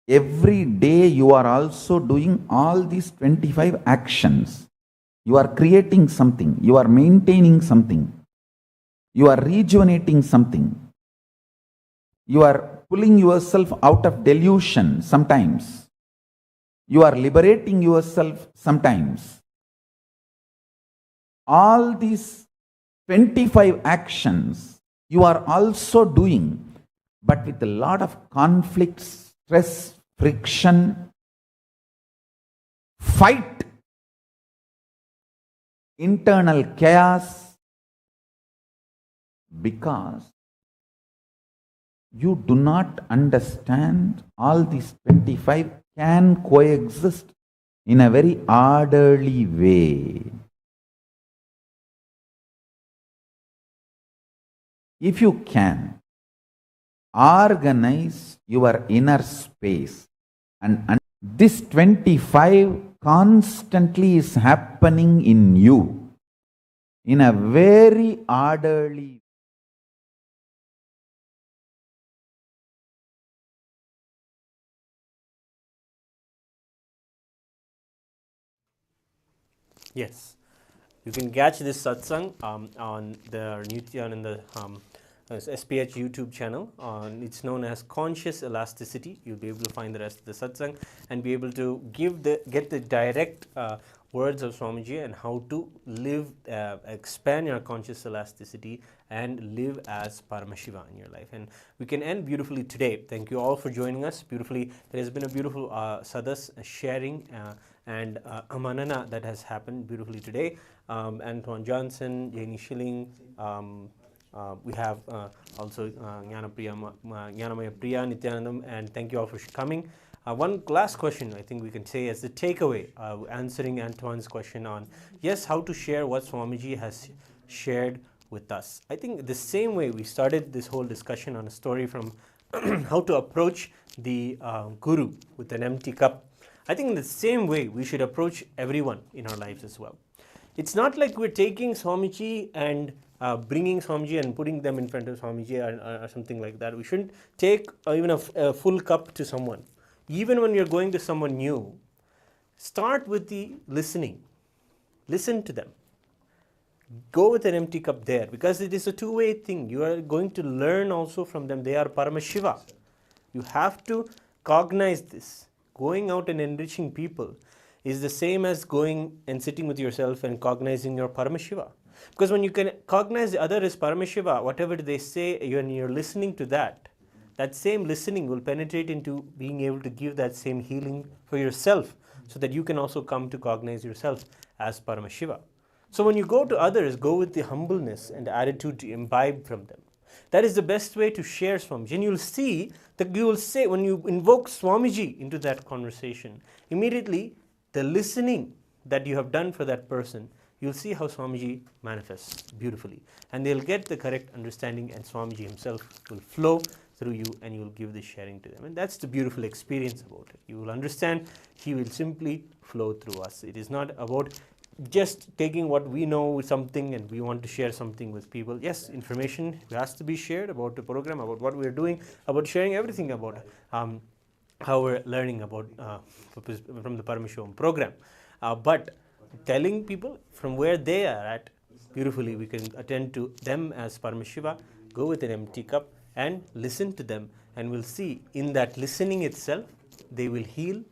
every day you are also doing all these 25 actions. You are creating something, you are maintaining something, you are rejuvenating something, you are pulling yourself out of delusion sometimes. You are liberating yourself sometimes. All these 25 actions you are also doing, but with a lot of conflict, stress, friction, fight, internal chaos, because you do not understand all these 25 can coexist in a very orderly way. If you can organize your inner space and this 25 constantly is happening in you in a very orderly way. Yes, you can catch this satsang on the Nithyananda SPH YouTube channel. It's known as Conscious Elasticity. You'll be able to find the rest of the satsang and be able to get the direct words of Swamiji and how to live, expand your conscious elasticity and live as Paramashiva in your life. And we can end beautifully today. Thank you all for joining us beautifully. There has been a beautiful sadhas sharing and manana that has happened beautifully today. Antoine Johnson, Janie Schilling, we have also Jnanamaya Priya, Nithyanandam, and thank you all for coming. One last question I think we can say as the takeaway, answering Antoine's question on, yes, how to share what Swamiji has shared with us. I think the same way we started this whole discussion on a story from how to approach the Guru with an empty cup. I think in the same way we should approach everyone in our lives as well. It's not like we're taking Swamiji and bringing Swamiji and putting them in front of Swamiji or something like that. We shouldn't take even a full cup to someone. Even when you're going to someone new, start with the listening. Listen to them. Go with an empty cup there, because it is a two-way thing. You are going to learn also from them. They are Paramashiva. You have to cognize this. Going out and enriching people is the same as going and sitting with yourself and cognizing your Paramashiva. Because when you can cognize the other as Paramashiva, whatever they say, when you're listening to that, that same listening will penetrate into being able to give that same healing for yourself, so that you can also come to cognize yourself as Paramashiva. So when you go to others, go with the humbleness and the attitude to imbibe from them. That is the best way to share Swamiji. And you'll see that you will say, when you invoke Swamiji into that conversation, immediately the listening that you have done for that person, you'll see how Swamiji manifests beautifully. And they'll get the correct understanding, and Swamiji himself will flow through you and you will give this sharing to them. And that's the beautiful experience about it. You will understand, he will simply flow through us. It is not about just taking what we know something and we want to share something with people. Yes, information has to be shared about the program, about what we're doing, about sharing everything about how we're learning about from the Paramashivam program. But telling people from where they are at, beautifully we can attend to them as Paramashiva, go with an empty cup and listen to them, and we'll see in that listening itself, they will heal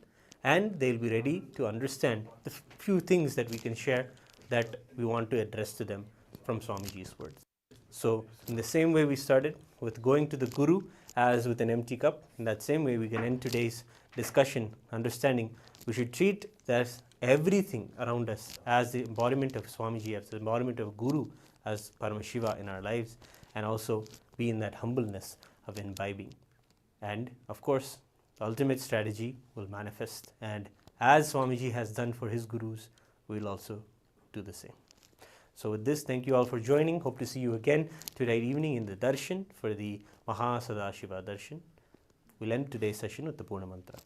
and they'll be ready to understand the few things that we can share that we want to address to them from Swamiji's words. So in the same way we started with going to the Guru as with an empty cup, in that same way we can end today's discussion, understanding we should treat as everything around us as the embodiment of Swamiji, as the embodiment of Guru, as Paramashiva in our lives, and also be in that humbleness of imbibing. And of course, the ultimate strategy will manifest, and as Swamiji has done for his Gurus, we will also do the same. So with this, thank you all for joining. Hope to see you again today evening in the Darshan for the Maha Sadashiva Darshan. We'll end today's session with the Purna Mantra.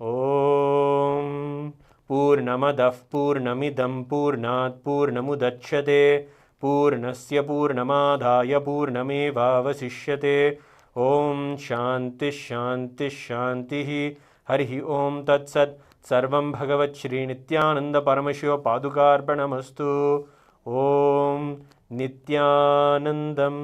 Om Purnamadah Purnamidam Purnat Purnamudachyate Purnasya Purnamadhaya Purnamevavasishyate. Om Shanti Shanti Shanti Harihi Om Tat Sat Sarvam Bhagavat Shri Nithyananda Paramshiva Padukarpanamastu. Om Nithyanandam.